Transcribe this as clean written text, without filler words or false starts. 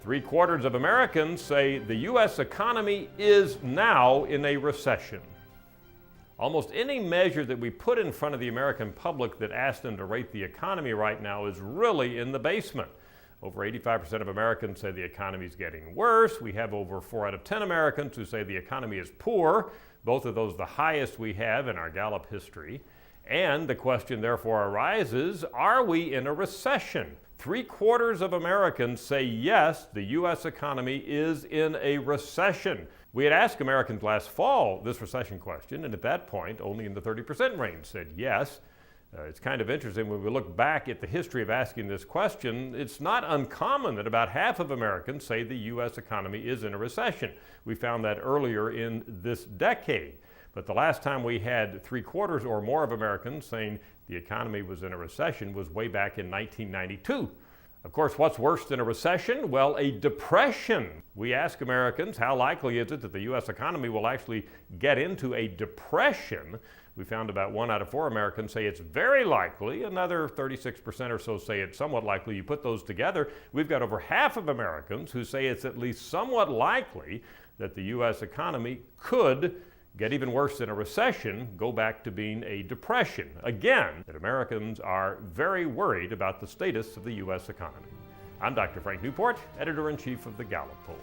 3/4 of Americans say the U.S. economy is now in a recession. Almost any measure that we put in front of the American public that asks them to rate the economy right now is really in the basement. Over 85% of Americans say the economy is getting worse. We have over 4 out of 10 Americans who say the economy is poor. Both of those the highest we have in our Gallup history. And the question therefore arises, are we in a recession? 3/4 of Americans say yes, the U.S. economy is in a recession. We had asked Americans last fall this recession question, and at that point, only in the 30% range said yes. It's kind of interesting when we look back at the history of asking this question, it's not uncommon that about half of Americans say the U.S. economy is in a recession. We found that earlier in this decade. But the last time we had 3/4 or more of Americans saying the economy was in a recession was way back in 1992. Of course, what's worse than a recession? Well, a depression. We ask Americans, how likely is it that the U.S. economy will actually get into a depression? We found about 1 out of 4 Americans say it's very likely. Another 36% or so say it's somewhat likely. You put those together, we've got over half of Americans who say it's at least somewhat likely that the U.S. economy could get even worse than a recession, go back to being a depression. Again, that Americans are very worried about the status of the U.S. economy. I'm Dr. Frank Newport, Editor-in-Chief of the Gallup poll.